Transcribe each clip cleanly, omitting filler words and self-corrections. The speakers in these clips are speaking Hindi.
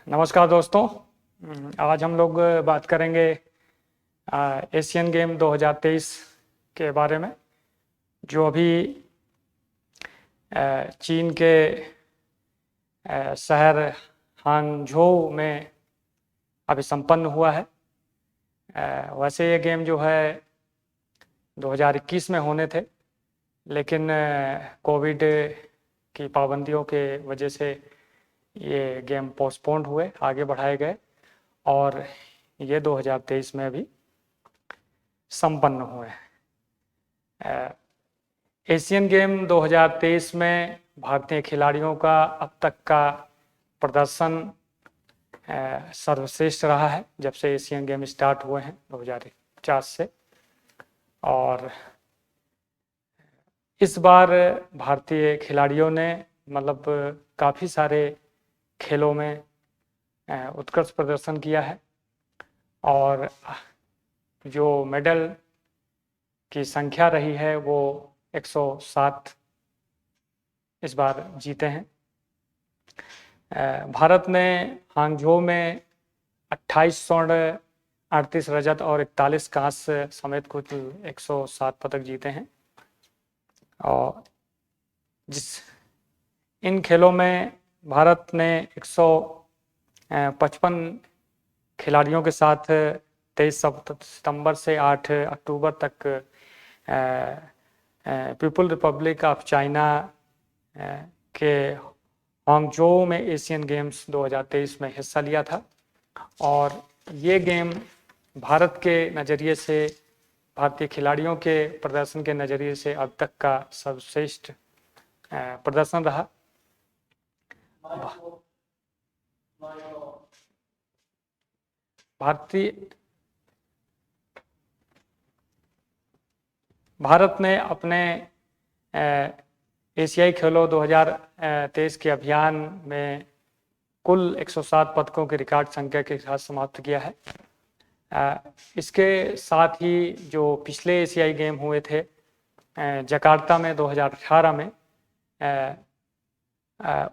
नमस्कार दोस्तों। आज हम लोग बात करेंगे एशियन गेम 2023 के बारे में, जो अभी चीन के शहर हांगझोउ में अभी संपन्न हुआ है। वैसे ये गेम जो है 2021 में होने थे, लेकिन कोविड की पाबंदियों के वजह से ये गेम पोस्टपोन्ड हुए, आगे बढ़ाए गए और ये 2023 में भी संपन्न हुए। एशियन गेम 2023 में भारतीय खिलाड़ियों का अब तक का प्रदर्शन सर्वश्रेष्ठ रहा है जब से एशियन गेम स्टार्ट हुए हैं 2050 से। और इस बार भारतीय खिलाड़ियों ने मतलब काफ़ी सारे खेलों में उत्कृष्ट प्रदर्शन किया है और जो मेडल की संख्या रही है वो 107 इस बार जीते हैं। भारत ने हांगझोउ में 28 स्वर्ण, 38 रजत और 41 कांस्य समेत कुल 107 पदक जीते हैं। और इन खेलों में भारत ने 155 खिलाड़ियों के साथ 23 सितंबर से 8 अक्टूबर तक पीपल रिपब्लिक ऑफ चाइना के हांगझोउ में एशियन गेम्स 2023 में हिस्सा लिया था। और ये गेम भारत के नज़रिए से, भारतीय खिलाड़ियों के प्रदर्शन के नज़रिए से अब तक का सर्वश्रेष्ठ प्रदर्शन रहा। भारत ने अपने एशियाई खेलों 2023 के अभियान में कुल 107 पदकों की रिकॉर्ड संख्या के साथ समाप्त किया है। इसके साथ ही जो पिछले एशियाई गेम हुए थे जकार्ता में 2018 में,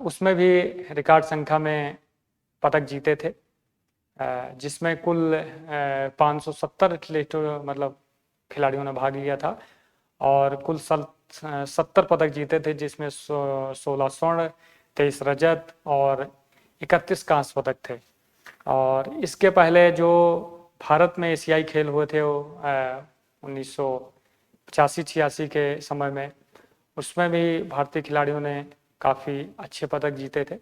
उसमें भी रिकॉर्ड संख्या में पदक जीते थे, जिसमें कुल 570 एथलीटों मतलब खिलाड़ियों ने भाग लिया था और कुल 70 पदक जीते थे, जिसमें 16 स्वर्ण, 23 रजत और 31 कांस्य पदक थे। और इसके पहले जो भारत में एशियाई खेल हुए थे वो 1985-86 के समय में, उसमें भी भारतीय खिलाड़ियों ने काफ़ी अच्छे पदक जीते थे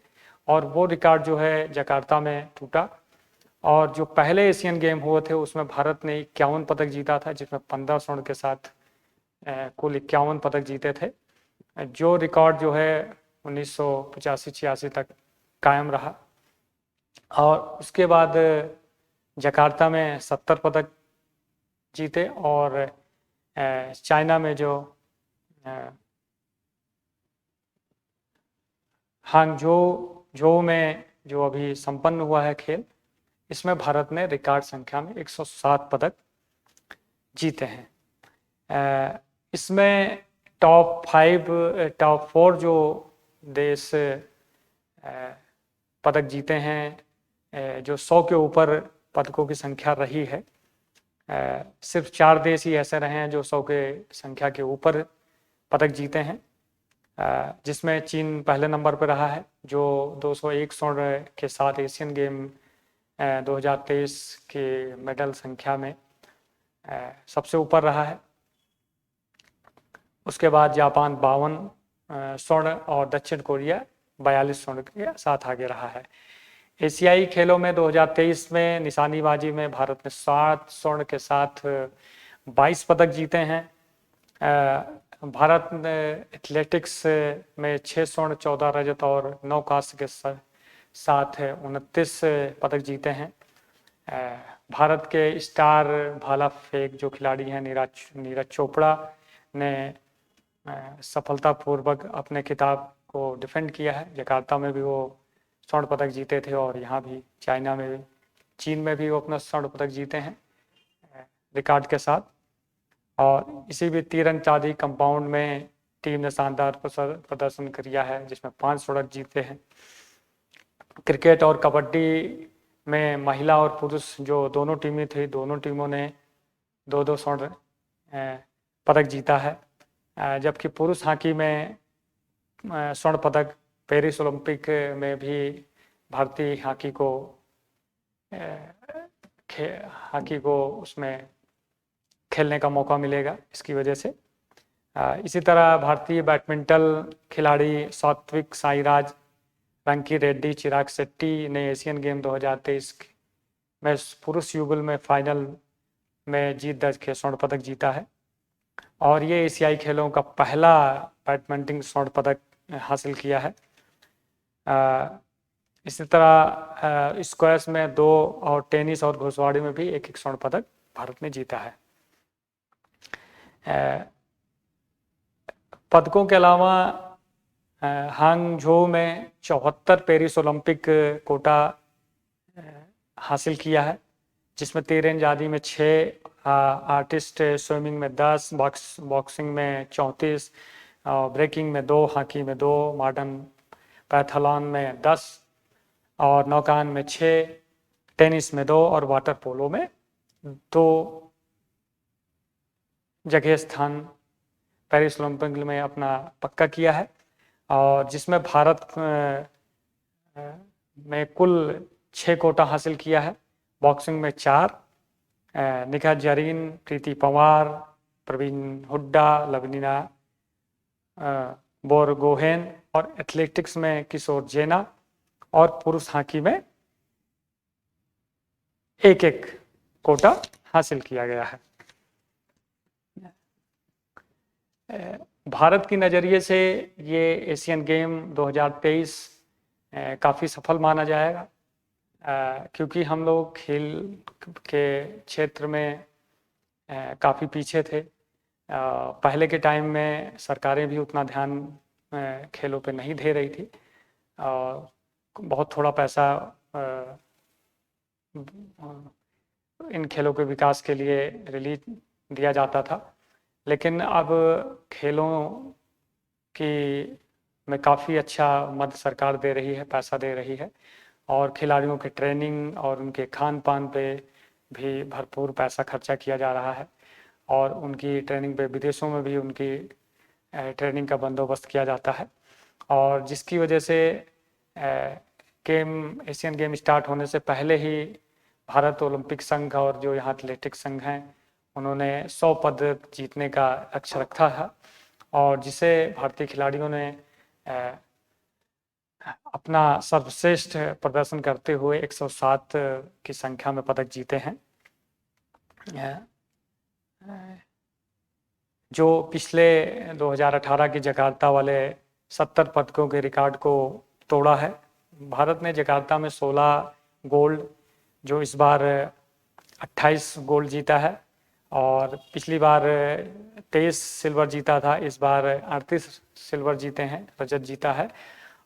और वो रिकॉर्ड जो है जकार्ता में टूटा। और जो पहले एशियन गेम हुए थे उसमें भारत ने 51 पदक जीता था, जिसमें 15 स्वर्ण के साथ कुल 51 पदक जीते थे, जो रिकॉर्ड जो है 1985-86 तक कायम रहा। और उसके बाद जकार्ता में 70 पदक जीते और चाइना में जो हांगझोउ में जो अभी संपन्न हुआ है खेल, इसमें भारत ने रिकॉर्ड संख्या में 107 पदक जीते हैं। इसमें टॉप 4 जो देश पदक जीते हैं, जो 100 के ऊपर पदकों की संख्या रही है, सिर्फ 4 देश ही ऐसे रहे हैं जो 100 के संख्या के ऊपर पदक जीते हैं, जिसमें चीन पहले नंबर पर रहा है जो 201 स्वर्ण के साथ एशियन गेम 2023 के मेडल संख्या में सबसे ऊपर रहा है। उसके बाद जापान 52 स्वर्ण और दक्षिण कोरिया 42 स्वर्ण के साथ आगे रहा है। एशियाई खेलों में 2023 में निशानेबाजी में भारत ने 7 स्वर्ण के साथ 22 पदक जीते हैं। भारत ने एथलेटिक्स में 6 स्वर्ण, 14 रजत और 9 कांस्य के साथ 29 पदक जीते हैं। भारत के स्टार भाला फेंक जो खिलाड़ी हैं नीरज चोपड़ा ने सफलतापूर्वक अपने खिताब को डिफेंड किया है। जकार्ता में भी वो स्वर्ण पदक जीते थे और यहाँ भी चाइना में भी, चीन में भी वो अपना स्वर्ण पदक जीते हैं रिकॉर्ड के साथ। और इसी भी तीरंदाजी कंपाउंड में टीम ने शानदार प्रदर्शन किया है, जिसमें 5 स्वर्ण जीते हैं। क्रिकेट और कबड्डी में महिला और पुरुष जो दोनों टीमें थी, दोनों टीमों ने 2-2 स्वर्ण पदक जीता है। जबकि पुरुष हॉकी में स्वर्ण पदक पेरिस ओलंपिक में भी भारतीय हॉकी को उसमें खेलने का मौका मिलेगा इसकी वजह से। इसी तरह भारतीय बैडमिंटन खिलाड़ी सात्विक साईराज, रंकी रेड्डी, चिराग शेट्टी ने एशियन गेम 2023 में पुरुष युगल में फाइनल में जीत दर्ज के स्वर्ण पदक जीता है और ये एशियाई खेलों का पहला बैडमिंटन स्वर्ण पदक हासिल किया है। इसी तरह स्क्वैश में 2 और टेनिस और घुड़सवारी में भी 1-1 स्वर्ण पदक भारत ने जीता है। पदकों के अलावा हांगझो में 74 पेरिस ओलंपिक कोटा हासिल किया है, जिसमें तीरंदाजी में 6, आर्टिस्ट स्विमिंग में 10, बॉक्सिंग में 34, ब्रेकिंग में 2, हॉकी में 2, मॉडर्न पैथलॉन में 10 और नौकायन में 6, टेनिस में 2 और वाटर पोलो में 2 जगह स्थान पेरिस ओलंपिक में अपना पक्का किया है। और जिसमें भारत में कुल 6 कोटा हासिल किया है। बॉक्सिंग में 4, निखत जरीन, प्रीति पवार, प्रवीण हुड्डा, लवलीना बोरगोहेन और एथलेटिक्स में किशोर जेना और पुरुष हॉकी में 1-1 कोटा हासिल किया गया है। भारत की नज़रिए से ये एशियन गेम 2023 काफ़ी सफल माना जाएगा, क्योंकि हम लोग खेल के क्षेत्र में काफ़ी पीछे थे। पहले के टाइम में सरकारें भी उतना ध्यान खेलों पे नहीं दे रही थी और बहुत थोड़ा पैसा इन खेलों के विकास के लिए रिलीज दिया जाता था। लेकिन अब खेलों की में काफ़ी अच्छा मदद सरकार दे रही है, पैसा दे रही है और खिलाड़ियों के ट्रेनिंग और उनके खान पान पे भी भरपूर पैसा खर्चा किया जा रहा है और उनकी ट्रेनिंग पे विदेशों में भी उनकी ट्रेनिंग का बंदोबस्त किया जाता है। और जिसकी वजह से एशियन गेम स्टार्ट होने से पहले ही भारत ओलंपिक संघ और जो यहाँ एथलेटिक्स संघ हैं उन्होंने 100 पदक जीतने का लक्ष्य रखा था और जिसे भारतीय खिलाड़ियों ने अपना सर्वश्रेष्ठ प्रदर्शन करते हुए 107 की संख्या में पदक जीते हैं, जो पिछले 2018 की जकार्ता वाले 70 पदकों के रिकॉर्ड को तोड़ा है। भारत ने जकार्ता में 16 गोल्ड, जो इस बार 28 गोल्ड जीता है और पिछली बार 23 सिल्वर जीता था, इस बार 38 सिल्वर जीते हैं, रजत जीता है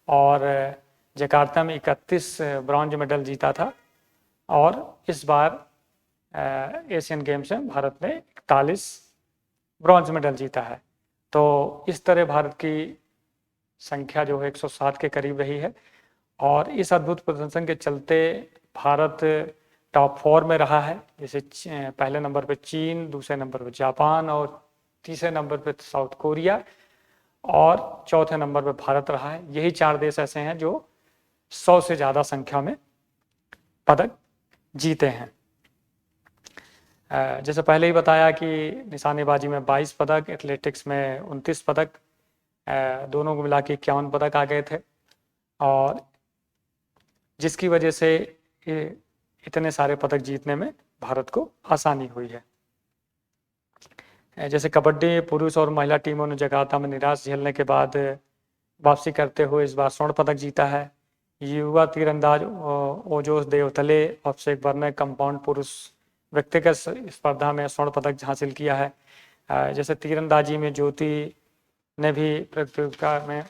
और जकार्ता में 31 ब्रॉन्ज मेडल जीता था और इस बार एशियन गेम्स में भारत ने 41 ब्रॉन्ज मेडल जीता है। तो इस तरह भारत की संख्या जो है 107 के करीब रही है और इस अद्भुत प्रदर्शन के चलते भारत टॉप 4 में रहा है। जैसे पहले नंबर पे चीन, दूसरे नंबर पे जापान और तीसरे नंबर पे साउथ कोरिया और चौथे नंबर पे भारत रहा है। यही 4 देश ऐसे हैं जो 100 से ज़्यादा संख्या में पदक जीते हैं। जैसे पहले ही बताया कि निशानेबाजी में 22 पदक, एथलेटिक्स में 29 पदक, दोनों को मिला के 51 पदक आ गए थे और जिसकी वजह से इतने सारे पदक जीतने में भारत को आसानी हुई है। जैसे कबड्डी पुरुष और महिला टीमों ने जकार्ता में निराश झेलने के बाद वापसी करते हुए इस बार स्वर्ण पदक जीता है। युवा तीरंदाज ओजोस देवतले अभिषेक बर्ने कंपाउंड पुरुष व्यक्तिगत स्पर्धा में स्वर्ण पदक हासिल किया है। जैसे तीरंदाजी में ज्योति ने भी प्रतियोगिता में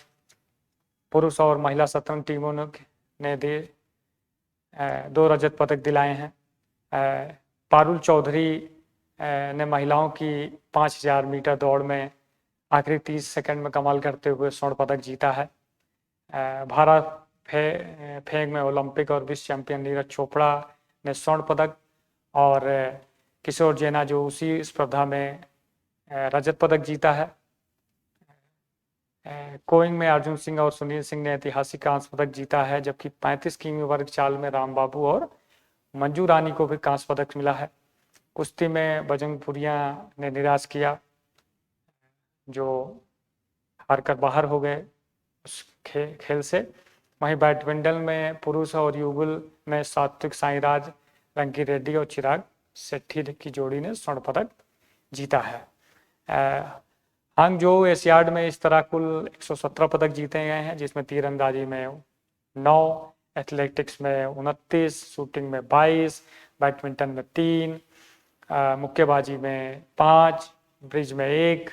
पुरुष और महिला शतरंज टीमों ने 2 रजत पदक दिलाए हैं। पारुल चौधरी ने महिलाओं की 5000 मीटर दौड़ में आखिरी 30 सेकंड में कमाल करते हुए स्वर्ण पदक जीता है। भारत फेंक में ओलंपिक और विश्व चैंपियन नीरज चोपड़ा ने स्वर्ण पदक, और किशोर जेना जो उसी स्पर्धा में रजत पदक जीता है। कोइंग में अर्जुन सिंह और सुनील सिंह ने ऐतिहासिक कांस्य पदक जीता है, जबकि 35 किमी वर्ग चाल में राम बाबू और मंजू रानी को भी कांस्य पदक मिला है। कुश्ती में बजरंग पुनिया ने निराश किया, जो हारकर बाहर हो गए उस खेल से। वहीं बैडमिंटन में पुरुष और युगल में सात्विक साईराज, रंकी रेड्डी और चिराग शेट्टी की जोड़ी ने स्वर्ण पदक जीता है। हांगझोउ एशियाड में इस तरह कुल 117 पदक जीते गए हैं, जिसमें तीरंदाजी में 9, एथलेटिक्स में 29, शूटिंग में 22, बैडमिंटन में 3, मुक्केबाजी में 5, ब्रिज में 1,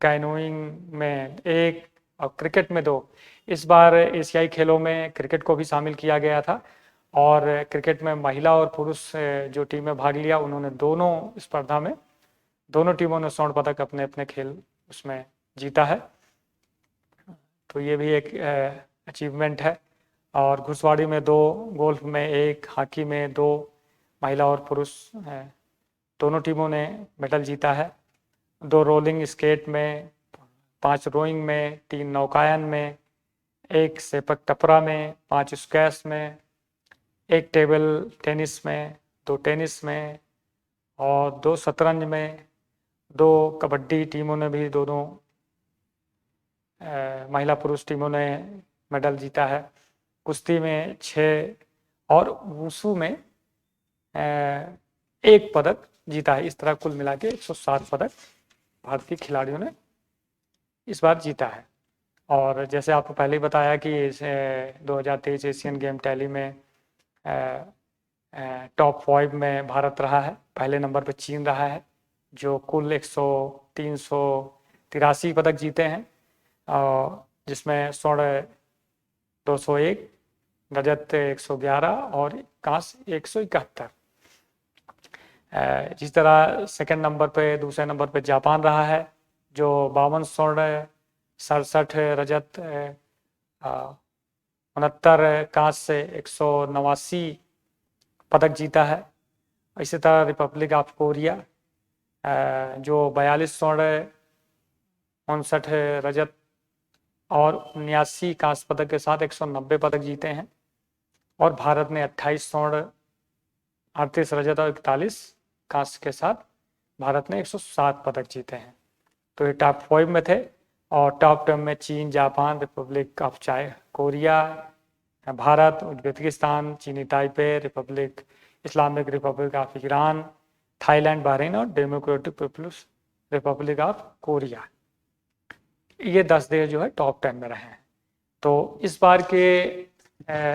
कैनोइंग में 1 और क्रिकेट में 2। इस बार एशियाई खेलों में क्रिकेट को भी शामिल किया गया था, और क्रिकेट में महिला और पुरुष जो टीमें भाग लिया, उन्होंने दोनों स्पर्धा में दोनों टीमों ने स्वर्ण पदक अपने अपने खेल उसमें जीता है। तो ये भी एक अचीवमेंट है। और घुड़सवारी में 2, गोल्फ में 1, हॉकी में 2, महिला और पुरुष दोनों टीमों ने मेडल जीता है। 2 रोलिंग स्केट में, 5 रोइंग में, 3 नौकायन में, 1 सेपक टपरा में, 5 स्क्वैश में, 1 टेबल टेनिस में, 2 टेनिस में और 2 शतरंज में, 2 कबड्डी टीमों ने भी दोनों महिला पुरुष टीमों ने मेडल जीता है। कुश्ती में 6 और वुशु में 1 पदक जीता है। इस तरह कुल मिला के 107 पदक भारतीय खिलाड़ियों ने इस बार जीता है। और जैसे आपको पहले ही बताया कि 2023 एशियन गेम टैली में टॉप 5 में भारत रहा है। पहले नंबर पर चीन रहा है, जो कुल 383 पदक जीते हैं, जिसमें स्वर्ण 201, रजत 111 और कांस्य 171। जिस तरह सेकंड नंबर पे, दूसरे नंबर पे जापान रहा है, जो 52 स्वर्ण, 67 रजत, 69 कांस्य, 189 पदक जीता है। इसी तरह रिपब्लिक ऑफ कोरिया जो 42 स्वर्ण, 59 रजत और 79 कांस्य पदक के साथ 190 पदक जीते हैं। और भारत ने 28 स्वर्ण, 38 रजत और 41 कांस्य के साथ भारत ने 107 पदक जीते हैं। तो ये टॉप 5 में थे। और टॉप 10 में चीन, Japan, Republic of Korea, Bharat, Uzbekistan, चीनी Taipei, republic, Islamic Republic of Iran, Thailand, Bahrain और Democratic People's Republic of Korea. ये 10 देश जो है टॉप 10 में रहे हैं। तो इस बार के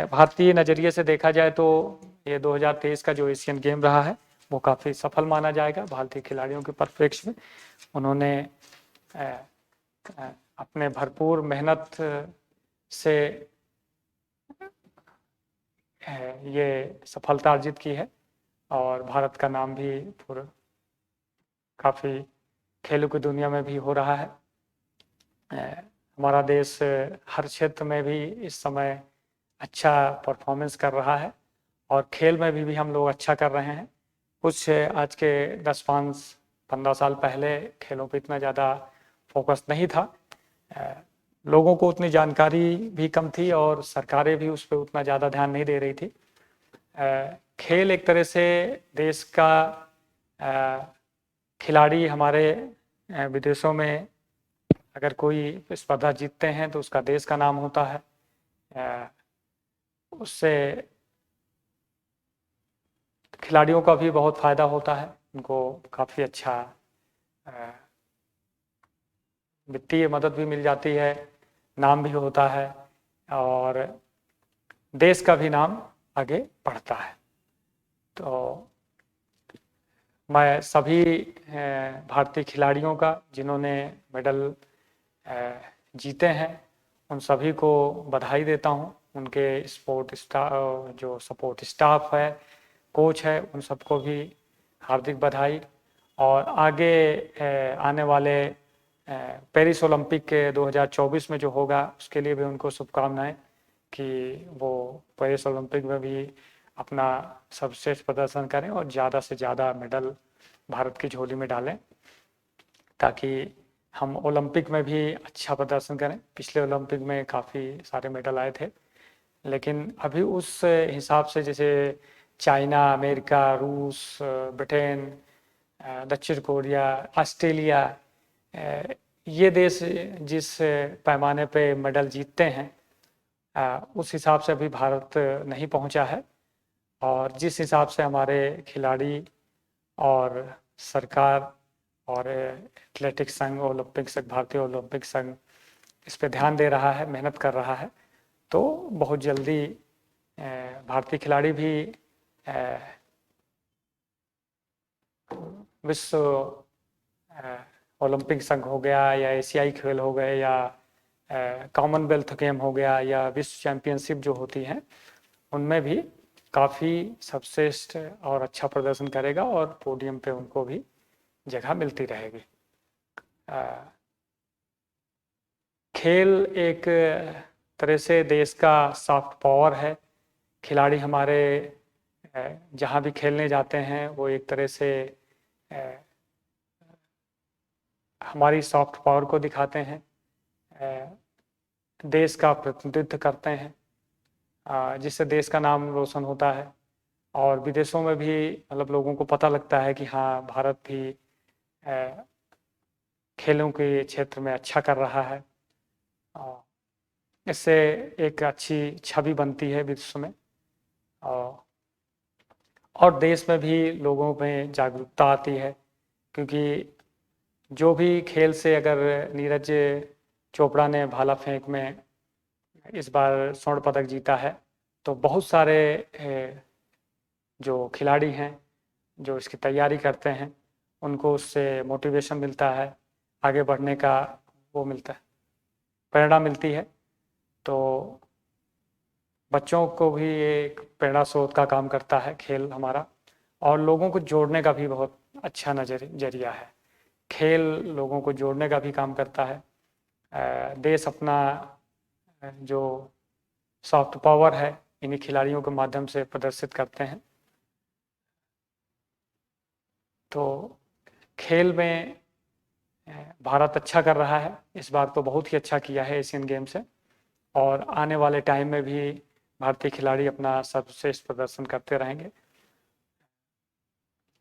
भारतीय नज़रिए से देखा जाए तो ये 2023 का जो एशियन गेम रहा है वो काफ़ी सफल माना जाएगा। भारतीय खिलाड़ियों के परिप्रेक्ष्य में उन्होंने अपने भरपूर मेहनत से ये सफलता अर्जित की है, और भारत का नाम भी पूरा काफ़ी खेलों की दुनिया में भी हो रहा है। हमारा देश हर क्षेत्र में भी इस समय अच्छा परफॉर्मेंस कर रहा है, और खेल में भी हम लोग अच्छा कर रहे हैं। कुछ आज के 10-15 साल पहले खेलों पे इतना ज़्यादा फोकस नहीं था, लोगों को उतनी जानकारी भी कम थी और सरकारें भी उस पर उतना ज़्यादा ध्यान नहीं दे रही थी। खेल एक तरह से देश का खिलाड़ी हमारे विदेशों में अगर कोई स्पर्धा जीतते हैं तो उसका देश का नाम होता है। उससे खिलाड़ियों का भी बहुत फ़ायदा होता है, उनको काफ़ी अच्छा वित्तीय मदद भी मिल जाती है, नाम भी होता है, और देश का भी नाम आगे बढ़ता है। तो मैं सभी भारतीय खिलाड़ियों का जिन्होंने मेडल जीते हैं उन सभी को बधाई देता हूं। उनके स्पोर्ट स्टाफ, जो सपोर्ट स्टाफ है, कोच है, उन सबको भी हार्दिक बधाई। और आगे आने वाले पेरिस ओलंपिक के 2024 में जो होगा उसके लिए भी उनको शुभकामनाएं कि वो पेरिस ओलंपिक में भी अपना सर्वश्रेष्ठ प्रदर्शन करें और ज़्यादा से ज़्यादा मेडल भारत की झोली में डालें, ताकि हम ओलंपिक में भी अच्छा प्रदर्शन करें। पिछले ओलंपिक में काफ़ी सारे मेडल आए थे, लेकिन अभी उस हिसाब से जैसे चाइना, अमेरिका, रूस, ब्रिटेन, दक्षिण कोरिया, ऑस्ट्रेलिया, ये देश जिस पैमाने पे मेडल जीतते हैं, उस हिसाब से अभी भारत नहीं पहुंचा है। और जिस हिसाब से हमारे खिलाड़ी और सरकार और एथलेटिक्स संघ, ओलंपिक संघ, भारतीय ओलंपिक संघ इस पे ध्यान दे रहा है, मेहनत कर रहा है, तो बहुत जल्दी भारतीय खिलाड़ी भी विश्व ओलंपिक संघ हो गया या एशियाई खेल हो गए या कॉमनवेल्थ गेम हो गया या विश्व चैंपियनशिप जो होती हैं, उनमें भी काफ़ी सर्वश्रेष्ठ और अच्छा प्रदर्शन करेगा और पोडियम पे उनको भी जगह मिलती रहेगी। खेल एक तरह से देश का सॉफ्ट पावर है। खिलाड़ी हमारे जहाँ भी खेलने जाते हैं वो एक तरह से हमारी सॉफ्ट पावर को दिखाते हैं, देश का प्रतिनिधित्व करते हैं, जिससे देश का नाम रोशन होता है और विदेशों में भी मतलब लोगों को पता लगता है कि हाँ, भारत भी खेलों के क्षेत्र में अच्छा कर रहा है। इससे एक अच्छी छवि बनती है विश्व में और देश में भी लोगों में जागरूकता आती है, क्योंकि जो भी खेल से अगर नीरज चोपड़ा ने भाला फेंक में इस बार स्वर्ण पदक जीता है, तो बहुत सारे जो खिलाड़ी हैं जो इसकी तैयारी करते हैं, उनको उससे मोटिवेशन मिलता है, आगे बढ़ने का वो मिलता है, प्रेरणा मिलती है। तो बच्चों को भी एक प्रेरणा स्रोत का काम करता है खेल हमारा, और लोगों को जोड़ने का भी बहुत अच्छा जरिया है। खेल लोगों को जोड़ने का भी काम करता है। देश अपना जो सॉफ्ट पावर है इन्हीं खिलाड़ियों के माध्यम से प्रदर्शित करते हैं। तो खेल में भारत अच्छा कर रहा है, इस बार तो बहुत ही अच्छा किया है एशियन गेम से, और आने वाले टाइम में भी भारतीय खिलाड़ी अपना सर्वश्रेष्ठ प्रदर्शन करते रहेंगे।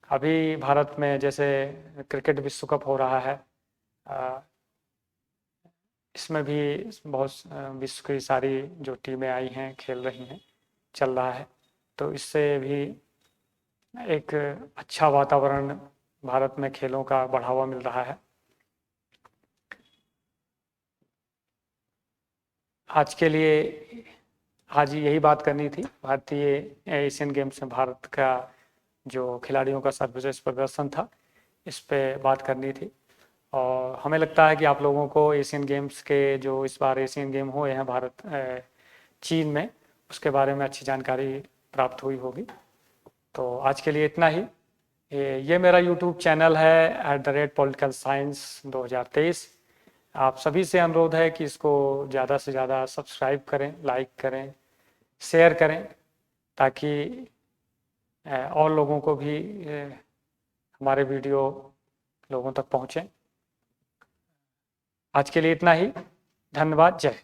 अभी भारत में जैसे क्रिकेट विश्व कप हो रहा है, इसमें भी बहुत विश्व की सारी जो टीमें आई हैं खेल रही हैं, चल रहा है, तो इससे भी एक अच्छा वातावरण भारत में खेलों का बढ़ावा मिल रहा है। आज के लिए आज यही बात करनी थी। भारतीय एशियन गेम्स में भारत का जो खिलाड़ियों का सर्वश्रेष्ठ प्रदर्शन था, इस पे बात करनी थी। और हमें लगता है कि आप लोगों को एशियन गेम्स के जो इस बार एशियन गेम हुए हैं भारत चीन में, उसके बारे में अच्छी जानकारी प्राप्त हुई होगी। तो आज के लिए इतना ही। ये मेरा यूट्यूब चैनल है @politicalscience 2023। आप सभी से अनुरोध है कि इसको ज़्यादा से ज़्यादा सब्सक्राइब करें, लाइक करें, शेयर करें, ताकि और लोगों को भी हमारे वीडियो लोगों तक पहुँचें। आज के लिए इतना ही। धन्यवाद। जय।